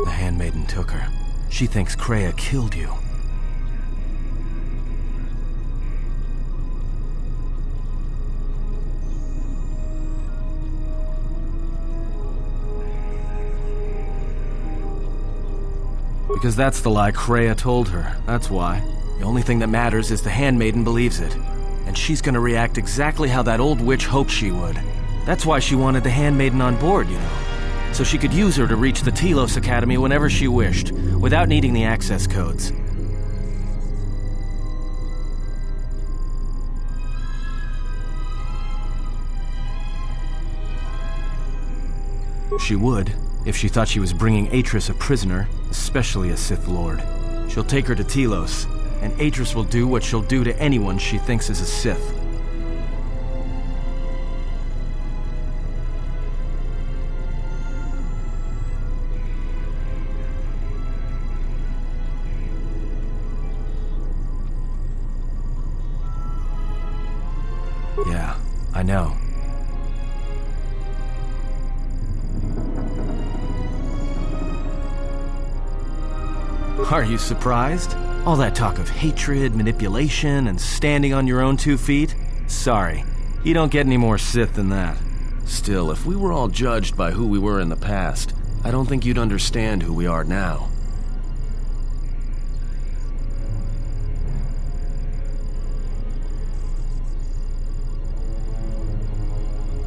The handmaiden took her. She thinks Kreia killed you. Because that's the lie Kreia told her, that's why. The only thing that matters is the handmaiden believes it. And she's gonna react exactly how that old witch hoped she would. That's why she wanted the handmaiden on board, you know. So she could use her to reach the Telos Academy whenever she wished, without needing the access codes. She would, if she thought she was bringing Atris a prisoner, especially a Sith Lord. She'll take her to Telos, and Atris will do what she'll do to anyone she thinks is a Sith. Yeah, I know. Are you surprised? All that talk of hatred, manipulation, and standing on your own 2 feet? Sorry, you don't get any more Sith than that. Still, if we were all judged by who we were in the past, I don't think you'd understand who we are now.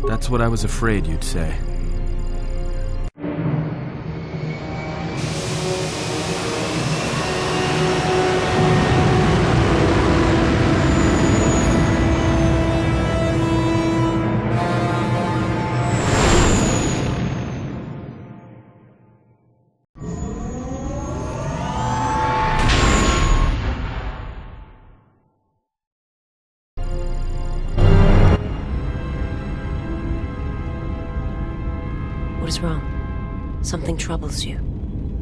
That's what I was afraid you'd say. What is wrong? Something troubles you.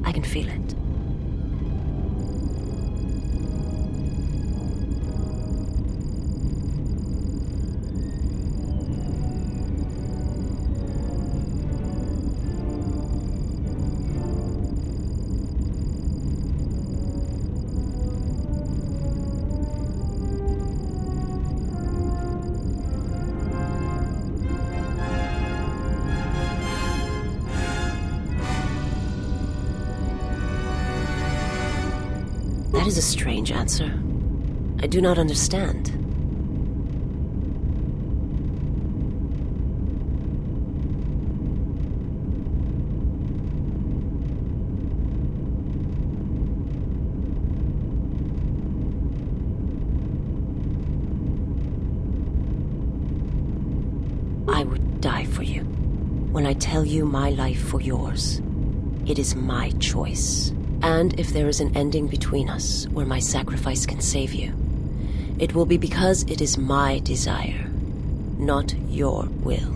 I can feel it. That is a strange answer. I do not understand. I would die for you. When I tell you my life for yours, it is my choice. And if there is an ending between us where my sacrifice can save you, it will be because it is my desire, not your will.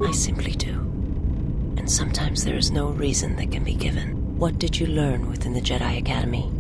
I simply do. And sometimes there is no reason that can be given. What did you learn within the Jedi Academy?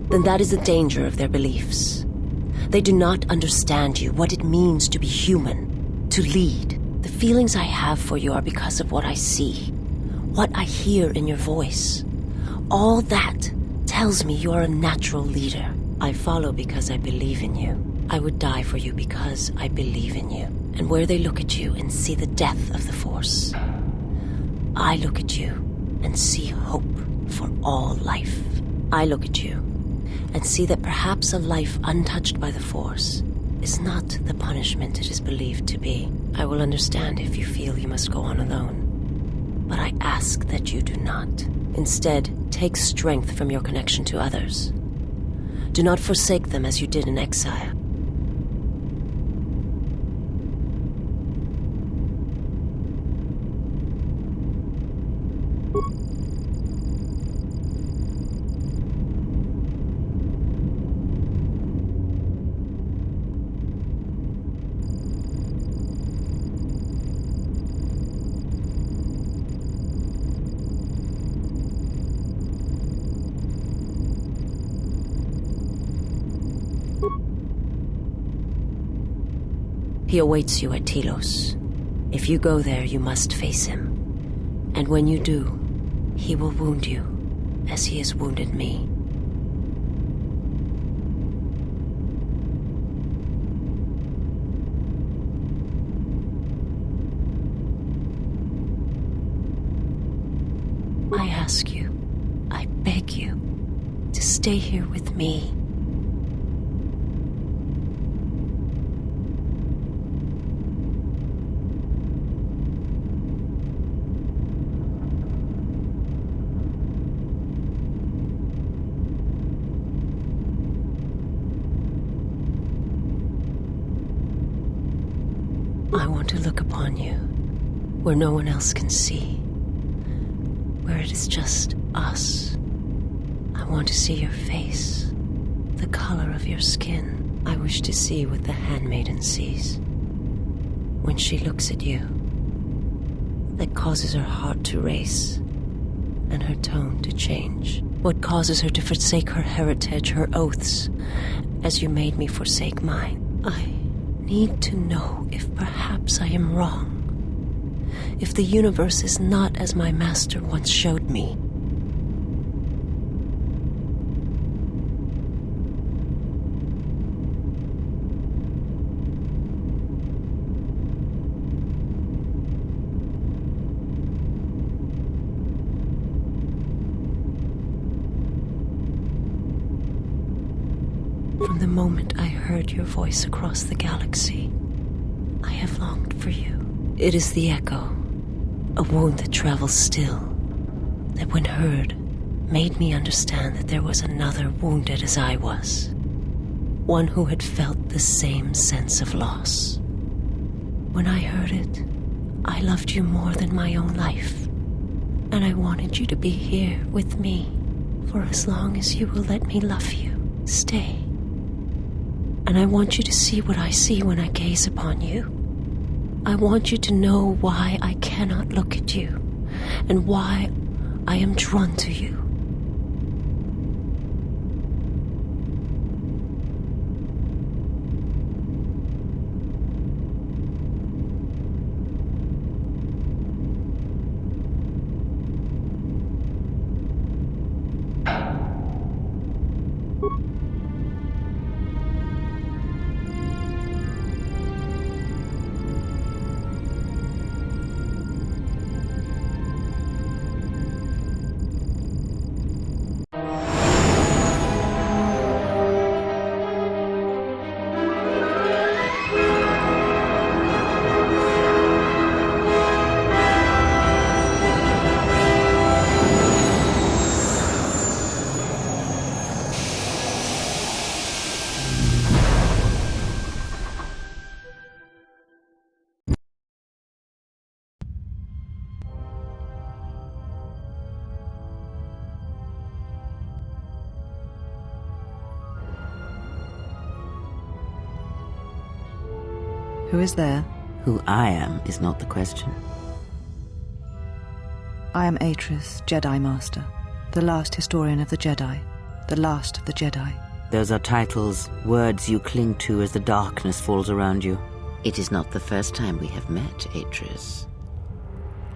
Then that is the danger of their beliefs. They do not understand you, what it means to be human, to lead. The feelings I have for you are because of what I see, what I hear in your voice. All that tells me you are a natural leader. I follow because I believe in you. I would die for you because I believe in you. And where they look at you and see the death of the Force, I look at you and see hope for all life. I look at you and see that perhaps a life untouched by the Force is not the punishment it is believed to be. I will understand if you feel you must go on alone. But I ask that you do not. Instead, take strength from your connection to others. Do not forsake them as you did in exile. He awaits you at Telos. If you go there, you must face him. And when you do, he will wound you, as he has wounded me. I ask you, I beg you, to stay here with me. I want to look upon you, where no one else can see, where it is just us. I want to see your face, the color of your skin. I wish to see what the handmaiden sees when she looks at you, that causes her heart to race and her tone to change. What causes her to forsake her heritage, her oaths, as you made me forsake mine. I need to know if perhaps I am wrong, if the universe is not as my master once showed me. From the moment I heard your voice across the galaxy, I have longed for you. It is the echo, a wound that travels still, that when heard, made me understand that there was another wounded as I was, one who had felt the same sense of loss. When I heard it, I loved you more than my own life, and I wanted you to be here with me for as long as you will let me love you. Stay. And I want you to see what I see when I gaze upon you. I want you to know why I cannot look at you, and why I am drawn to you. Who is there? Who I am is not the question. I am Atris, Jedi Master, the last historian of the Jedi, the last of the Jedi. Those are titles, words you cling to as the darkness falls around you. It is not the first time we have met, Atris.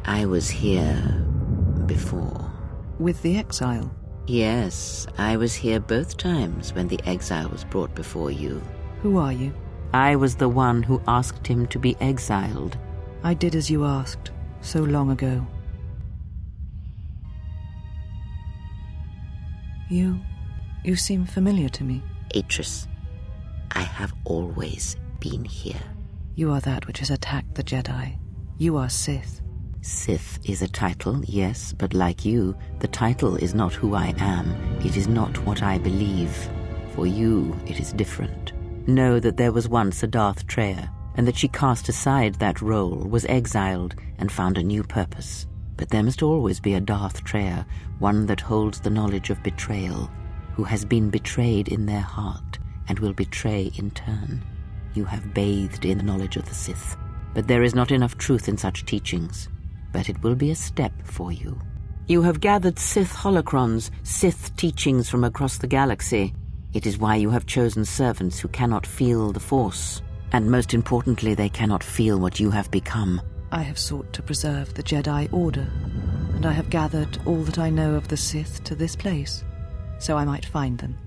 I was here before. With the exile? Yes, I was here both times when the exile was brought before you. Who are you? I was the one who asked him to be exiled. I did as you asked, so long ago. You seem familiar to me. Atris, I have always been here. You are that which has attacked the Jedi. You are Sith. Sith is a title, yes, but like you, the title is not who I am. It is not what I believe. For you, it is different. Know that there was once a Darth Kreia, and that she cast aside that role, was exiled, and found a new purpose. But there must always be a Darth Kreia, one that holds the knowledge of betrayal, who has been betrayed in their heart, and will betray in turn. You have bathed in the knowledge of the Sith, but there is not enough truth in such teachings. But it will be a step for you. You have gathered Sith holocrons, Sith teachings from across the galaxy. It is why you have chosen servants who cannot feel the Force. And most importantly, they cannot feel what you have become. I have sought to preserve the Jedi Order, and I have gathered all that I know of the Sith to this place, so I might find them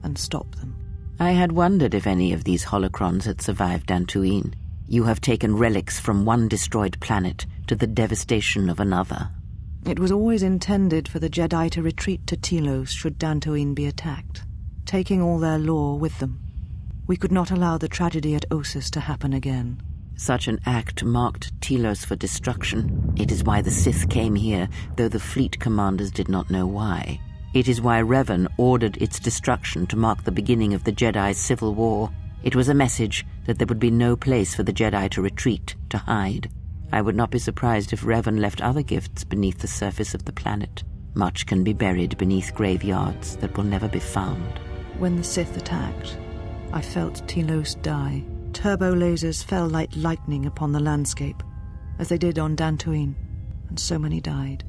and stop them. I had wondered if any of these holocrons had survived Dantooine. You have taken relics from one destroyed planet to the devastation of another. It was always intended for the Jedi to retreat to Telos should Dantooine be attacked, taking all their lore with them. We could not allow the tragedy at Ossus to happen again. Such an act marked Telos for destruction. It is why the Sith came here, though the fleet commanders did not know why. It is why Revan ordered its destruction to mark the beginning of the Jedi's civil war. It was a message that there would be no place for the Jedi to retreat, to hide. I would not be surprised if Revan left other gifts beneath the surface of the planet. Much can be buried beneath graveyards that will never be found. When the Sith attacked, I felt Telos die. Turbo lasers fell like lightning upon the landscape, as they did on Dantooine, and so many died.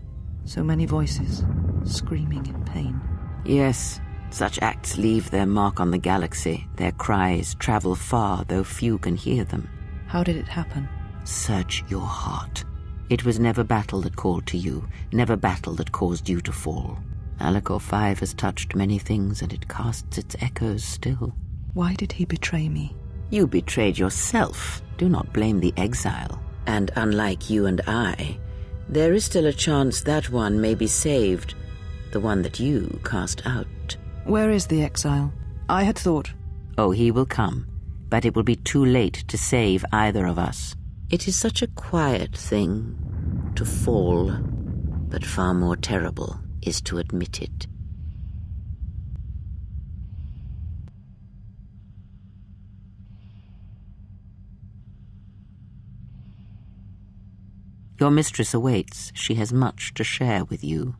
So many voices, screaming in pain. Yes, such acts leave their mark on the galaxy. Their cries travel far, though few can hear them. How did it happen? Search your heart. It was never battle that called to you, never battle that caused you to fall. Alacor 5 has touched many things, and it casts its echoes still. Why did he betray me? You betrayed yourself. Do not blame the exile. And unlike you and I, there is still a chance that one may be saved. The one that you cast out. Where is the exile? I had thought... Oh, he will come, but it will be too late to save either of us. It is such a quiet thing to fall, but far more terrible is to admit it. Your mistress awaits. She has much to share with you.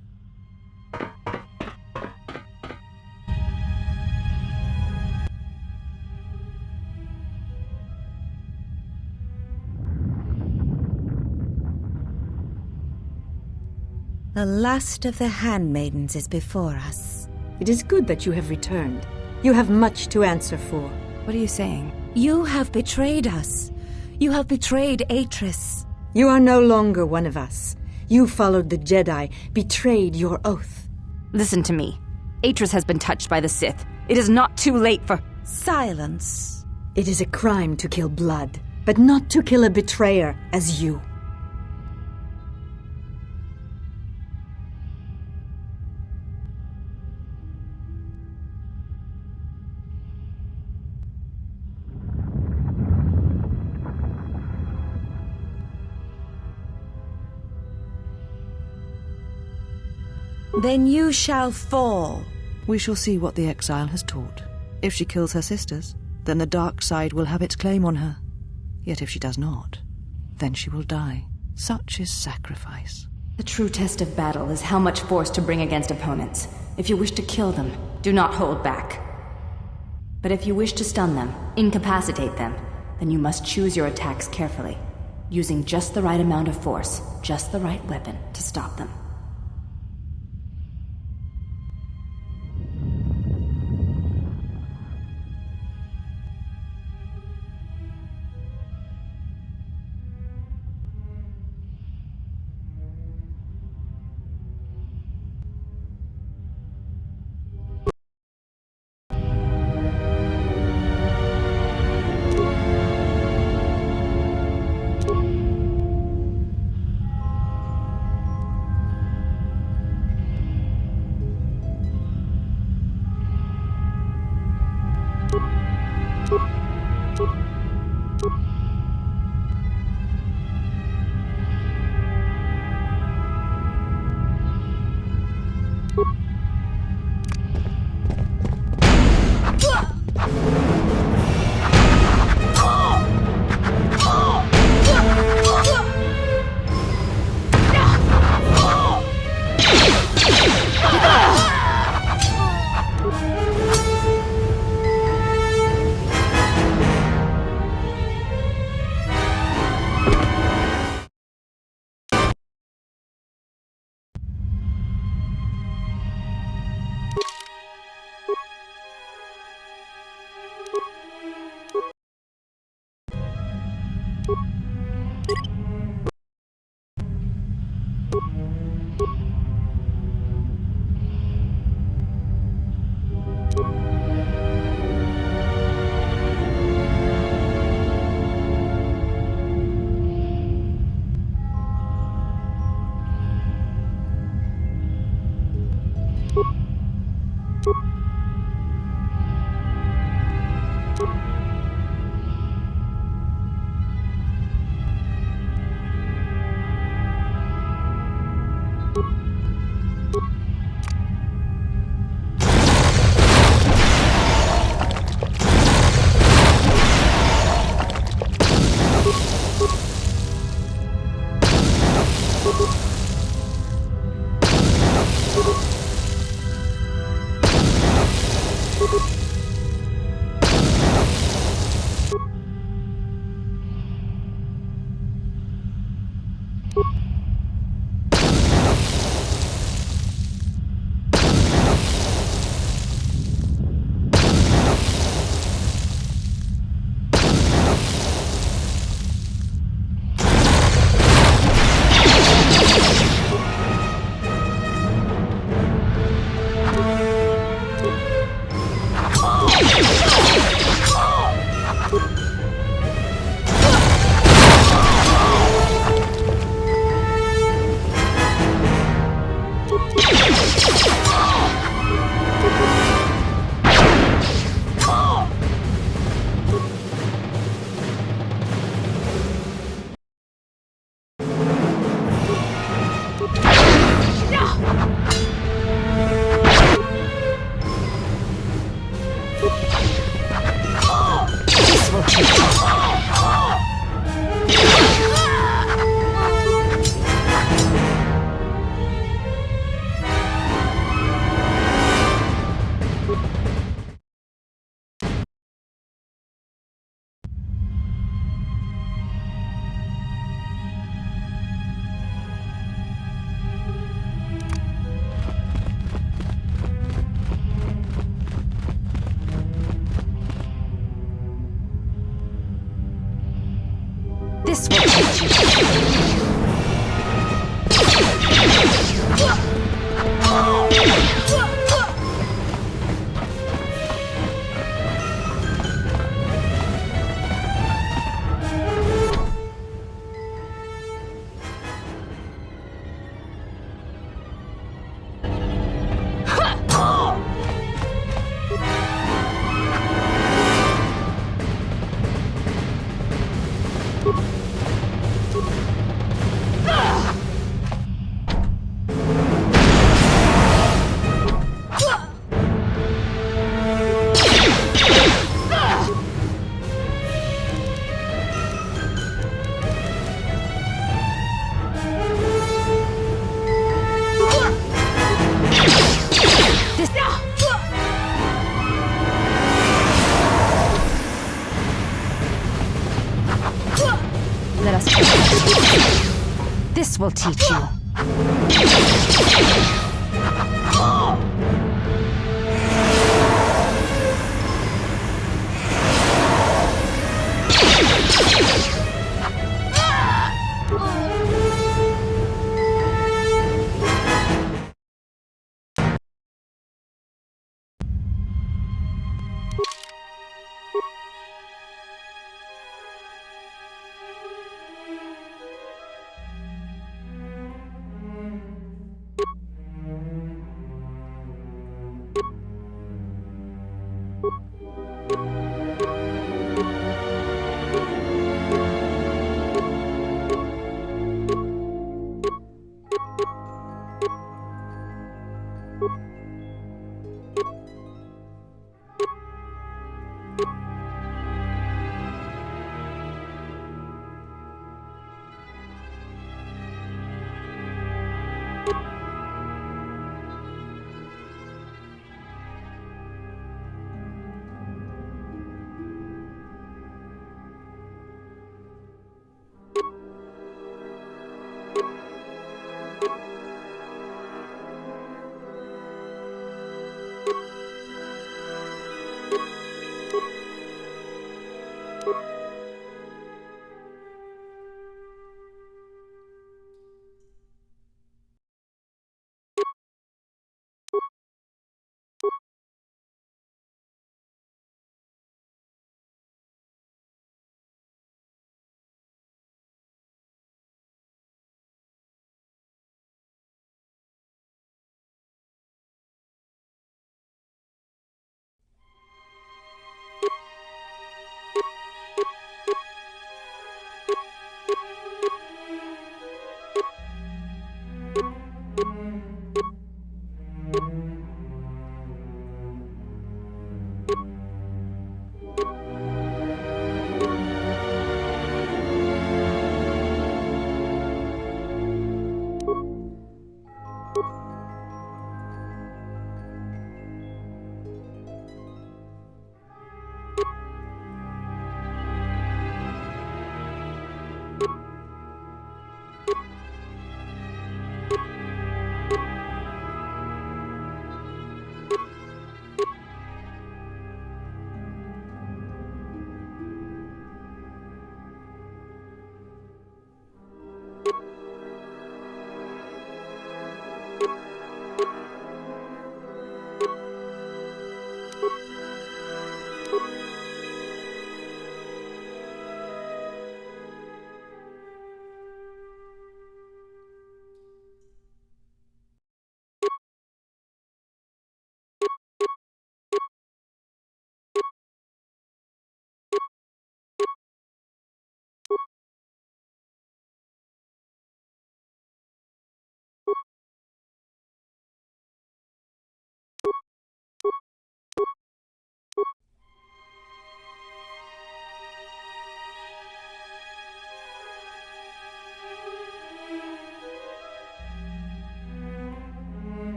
The last of the handmaidens is before us. It is good that you have returned. You have much to answer for. What are you saying? You have betrayed us. You have betrayed Atris. You are no longer one of us. You followed the Jedi, betrayed your oath. Listen to me. Atris has been touched by the Sith. It is not too late for... Silence. It is a crime to kill blood, but not to kill a betrayer as you. Then you shall fall. We shall see what the exile has taught. If she kills her sisters, then the dark side will have its claim on her. Yet if she does not, then she will die. Such is sacrifice. The true test of battle is how much force to bring against opponents. If you wish to kill them, do not hold back. But if you wish to stun them, incapacitate them, then you must choose your attacks carefully, using just the right amount of force, just the right weapon to stop them. This will teach you. Let us go. This will teach you.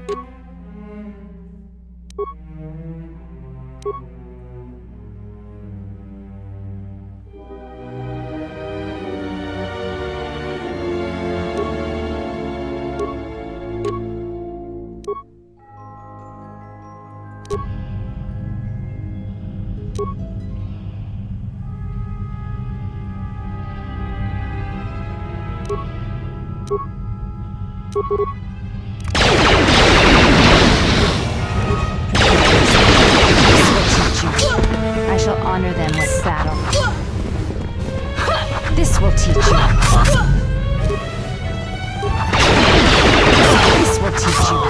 I shall honor them with battle. This will teach you. This will teach you.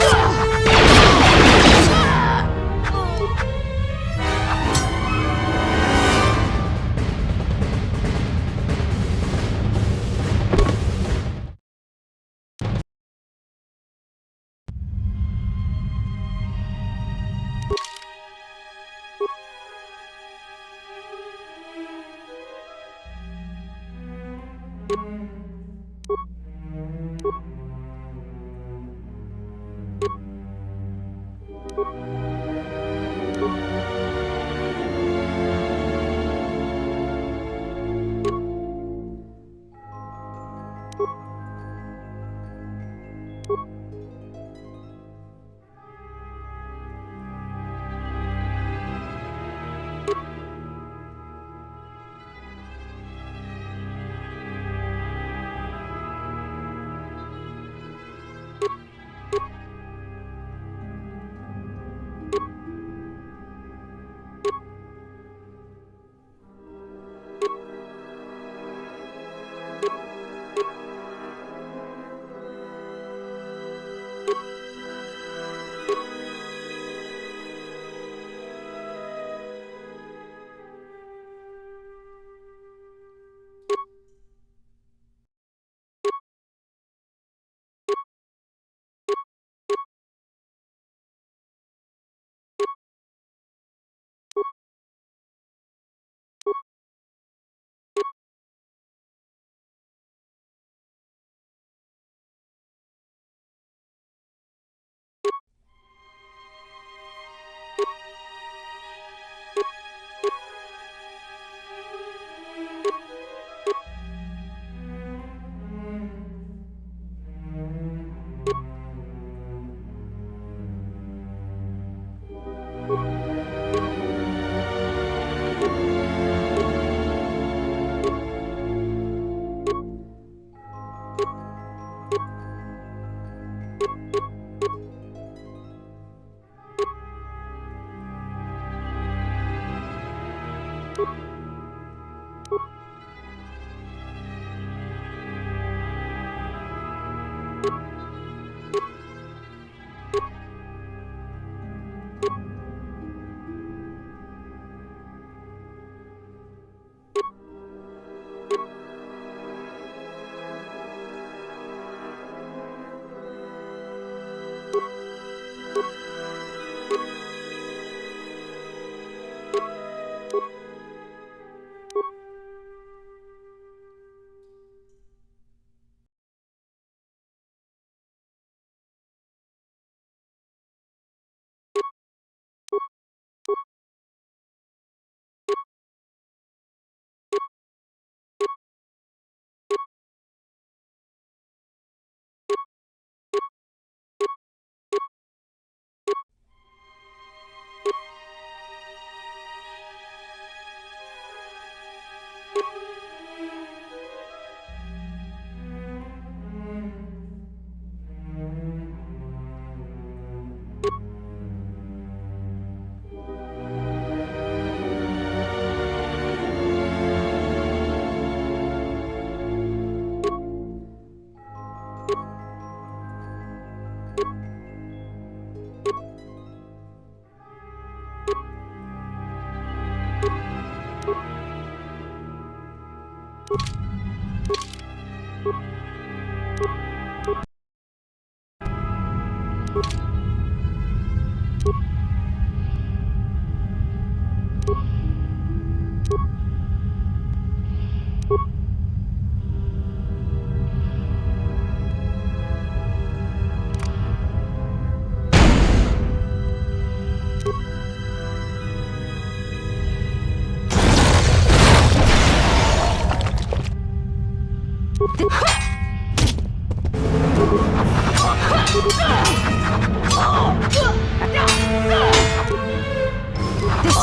This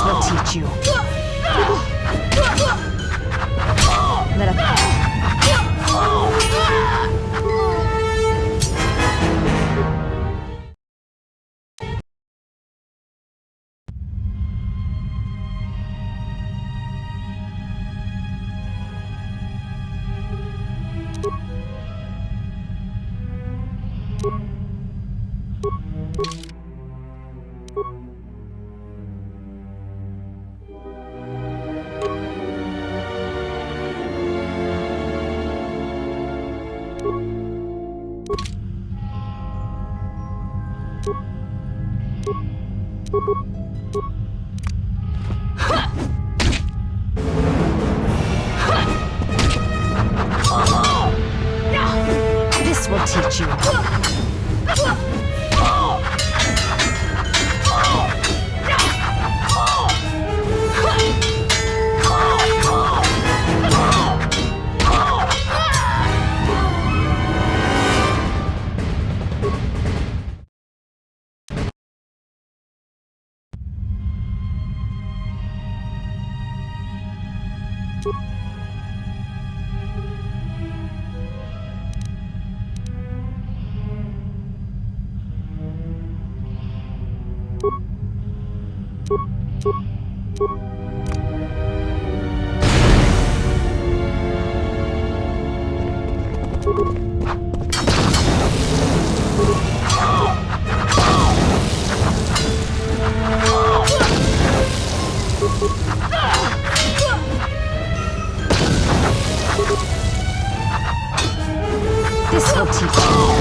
will teach you. Let us... This will teach you. This will teach you.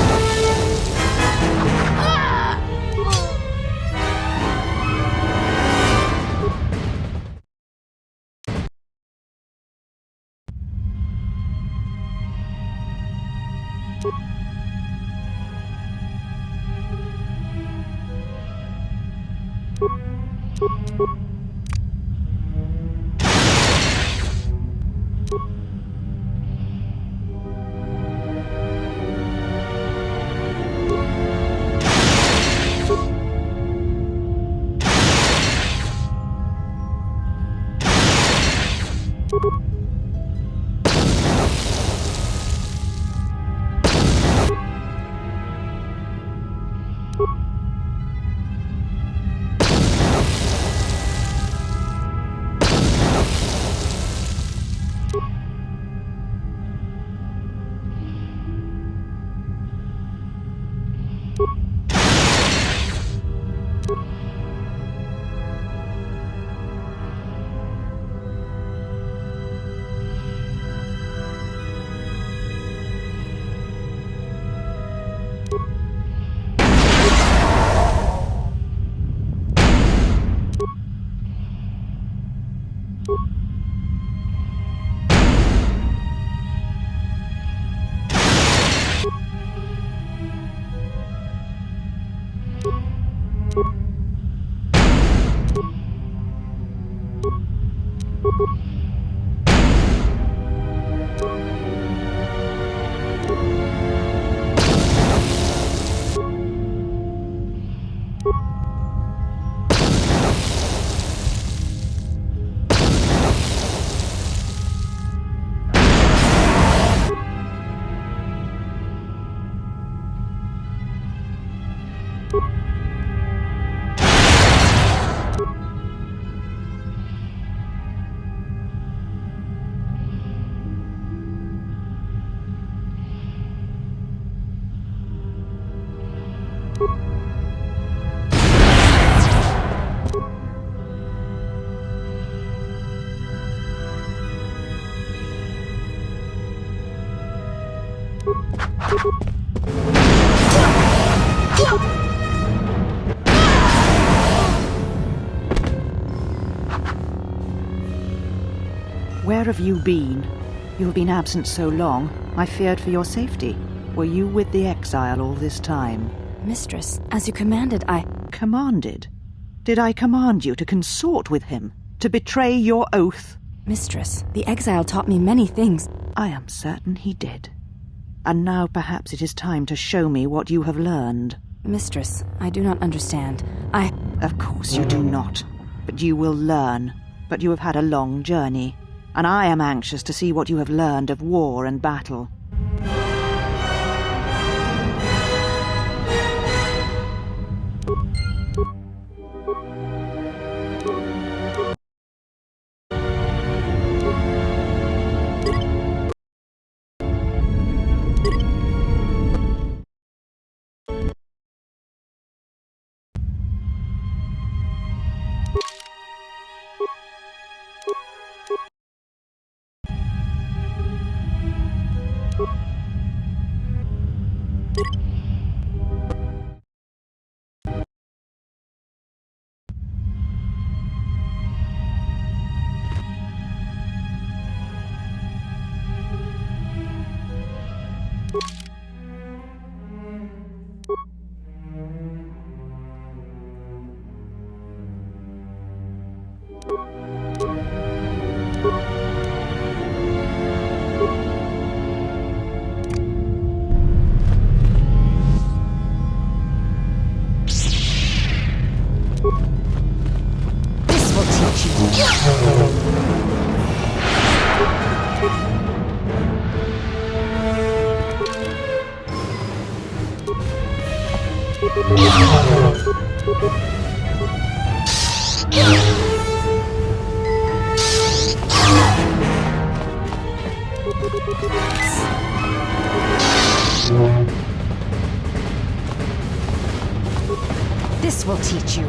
Where have you been? You have been absent so long, I feared for your safety. Were you with the exile all this time? Mistress, as you commanded, I... Commanded? Did I command you to consort with him? To betray your oath? Mistress, the exile taught me many things. I am certain he did. And now perhaps it is time to show me what you have learned. Mistress, I do not understand. Of course you do not. But you will learn. But you have had a long journey, and I am anxious to see what you have learned of war and battle. This will teach you.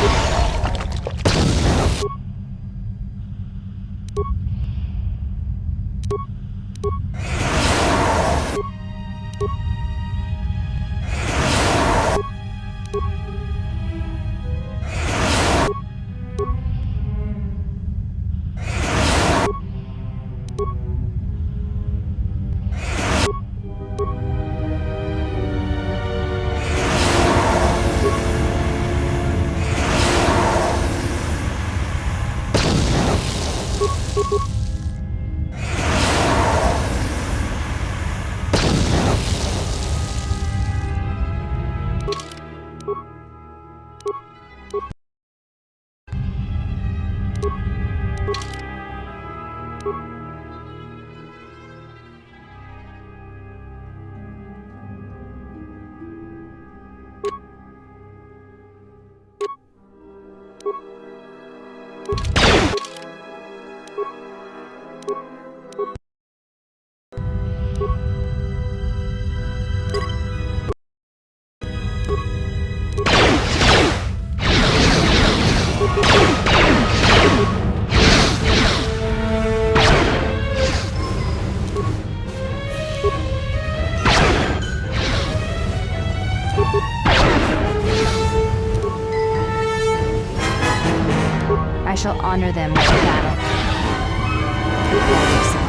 You I shall honor them with battle. Prepare yourself.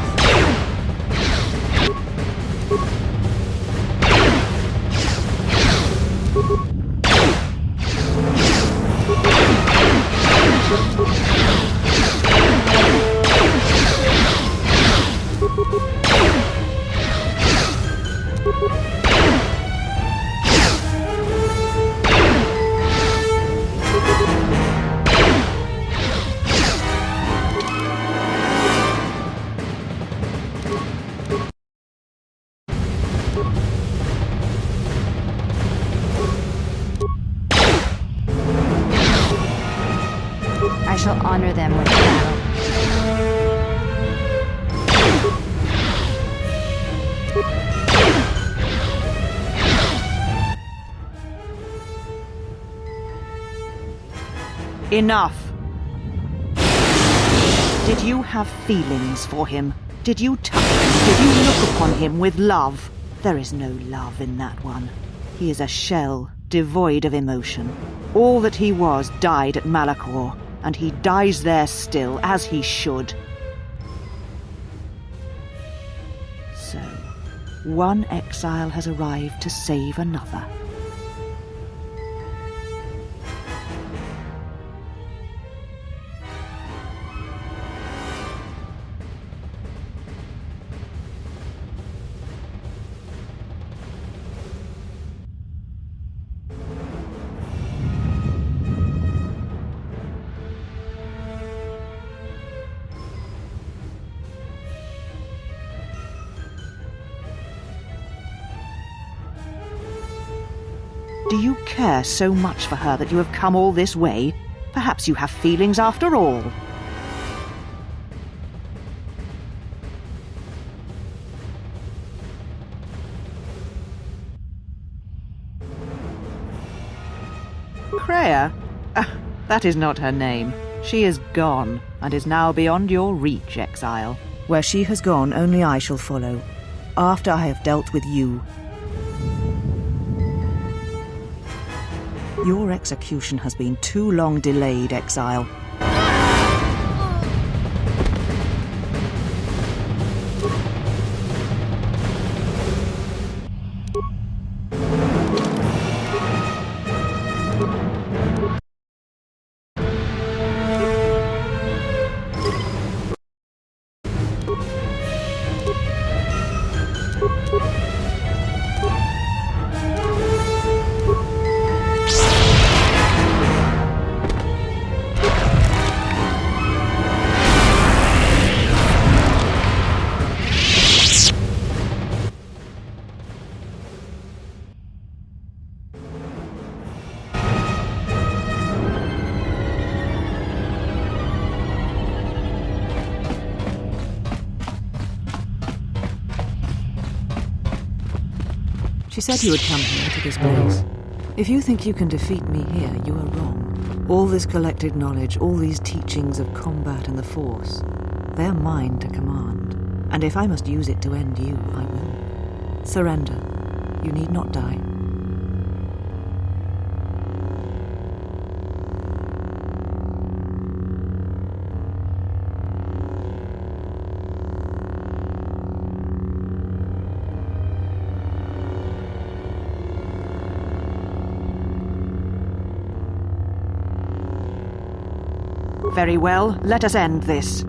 I shall honor them with battle. Enough! Did you have feelings for him? Did you touch him? Did you look upon him with love? There is no love in that one. He is a shell, devoid of emotion. All that he was died at Malachor, and he dies there still, as he should. So, one exile has arrived to save another. Do you care so much for her that you have come all this way? Perhaps you have feelings after all. Kreia? That is not her name. She is gone, and is now beyond your reach, exile. Where she has gone, only I shall follow, after I have dealt with you. Your execution has been too long delayed, exile. She said you would come here to this place. If you think you can defeat me here, you are wrong. All this collected knowledge, all these teachings of combat and the Force, they are mine to command. And if I must use it to end you, I will. Surrender. You need not die. Very well, let us end this.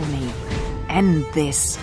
me. End this.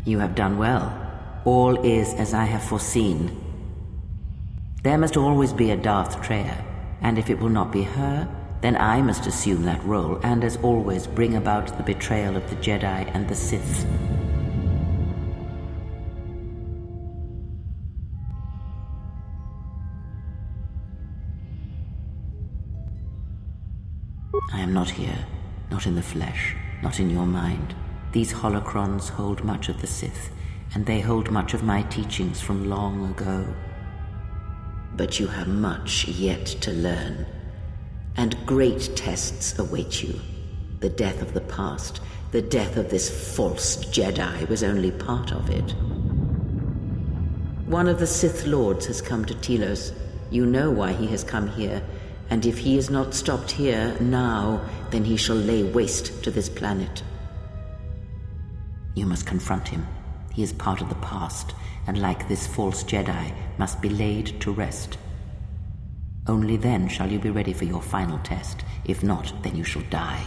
You have done well. All is as I have foreseen. There must always be a Darth Kreia, and if it will not be her, then I must assume that role, and as always bring about the betrayal of the Jedi and the Sith. I am not here, not in the flesh, not in your mind. These holocrons hold much of the Sith, and they hold much of my teachings from long ago. But you have much yet to learn, and great tests await you. The death of the past, the death of this false Jedi was only part of it. One of the Sith Lords has come to Telos. You know why he has come here, and if he is not stopped here now, then he shall lay waste to this planet. You must confront him. He is part of the past, and like this false Jedi, must be laid to rest. Only then shall you be ready for your final test. If not, then you shall die.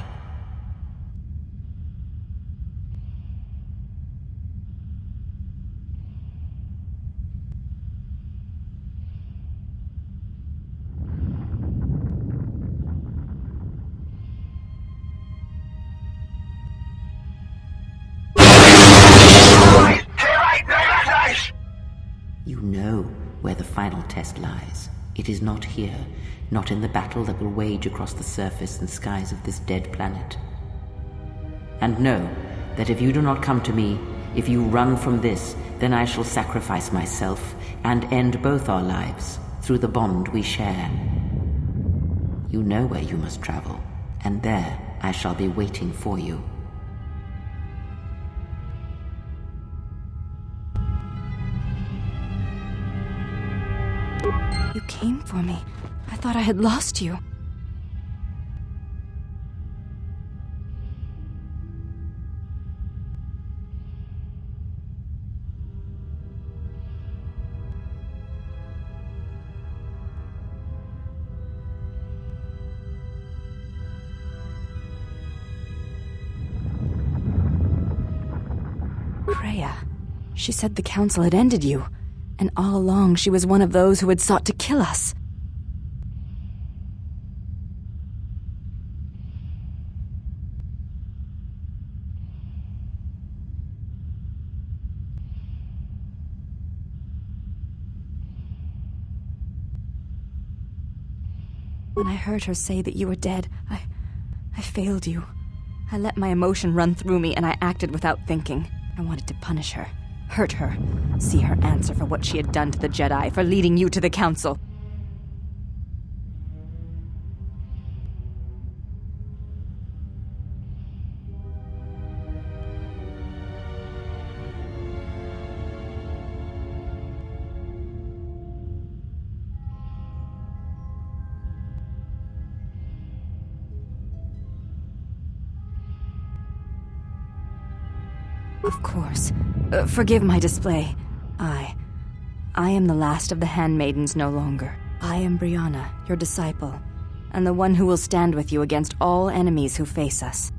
You know where the final test lies. It is not here, not in the battle that will wage across the surface and skies of this dead planet. And know that if you do not come to me, if you run from this, then I shall sacrifice myself and end both our lives through the bond we share. You know where you must travel, and there I shall be waiting for you. You came for me. I thought I had lost you. Kreia. She said the Council had ended you. And all along, she was one of those who had sought to kill us. When I heard her say that you were dead, I failed you. I let my emotion run through me, and I acted without thinking. I wanted to punish her. Hurt her. See her answer for what she had done to the Jedi, for leading you to the Council. Of course. Forgive my display. I am the last of the handmaidens no longer. I am Brianna, your disciple, and the one who will stand with you against all enemies who face us.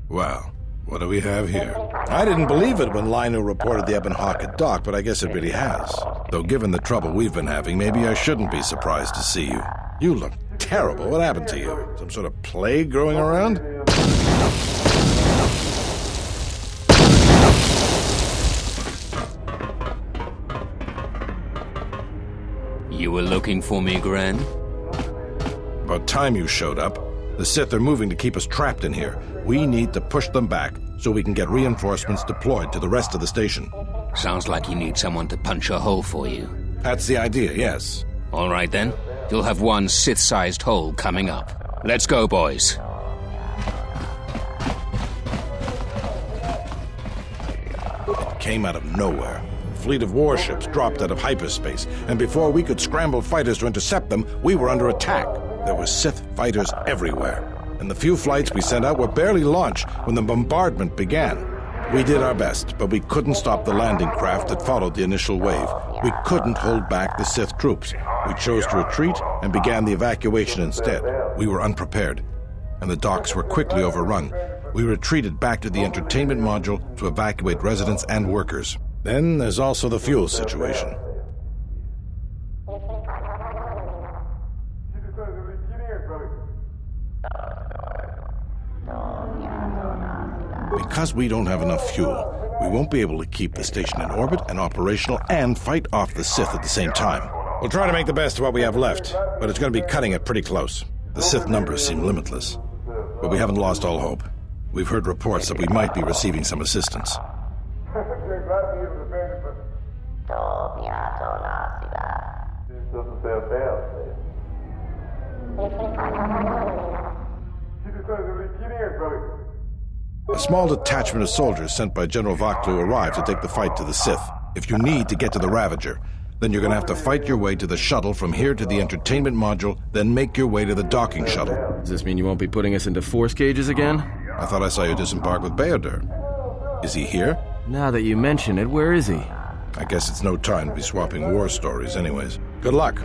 Well, what do we have here? I didn't believe it when Lino reported the Ebon Hawk at dock, but I guess it really has. Though given the trouble we've been having, maybe I shouldn't be surprised to see you. You look terrible. What happened to you? Some sort of plague growing around? You were looking for me, Gren? About time you showed up. The Sith are moving to keep us trapped in here. We need to push them back so we can get reinforcements deployed to the rest of the station. Sounds like you need someone to punch a hole for you. That's the idea, yes. All right then. You'll have one Sith-sized hole coming up. Let's go, boys. It came out of nowhere. A fleet of warships dropped out of hyperspace, and before we could scramble fighters to intercept them, we were under attack. There were Sith fighters everywhere, and the few flights we sent out were barely launched when the bombardment began. We did our best, but we couldn't stop the landing craft that followed the initial wave. We couldn't hold back the Sith troops. We chose to retreat and began the evacuation instead. We were unprepared, and the docks were quickly overrun. We retreated back to the entertainment module to evacuate residents and workers. Then there's also the fuel situation. Because we don't have enough fuel, we won't be able to keep the station in orbit and operational and fight off the Sith at the same time. We'll try to make the best of what we have left, but it's going to be cutting it pretty close. The Sith numbers seem limitless, but we haven't lost all hope. We've heard reports that we might be receiving some assistance. A small detachment of soldiers sent by General Vaklu arrived to take the fight to the Sith. If you need to get to the Ravager, then you're going to have to fight your way to the shuttle from here to the entertainment module, then make your way to the docking shuttle. Does this mean you won't be putting us into force cages again? I thought I saw you disembark with Bayodur. Is he here? Now that you mention it, where is he? I guess it's no time to be swapping war stories anyways. Good luck.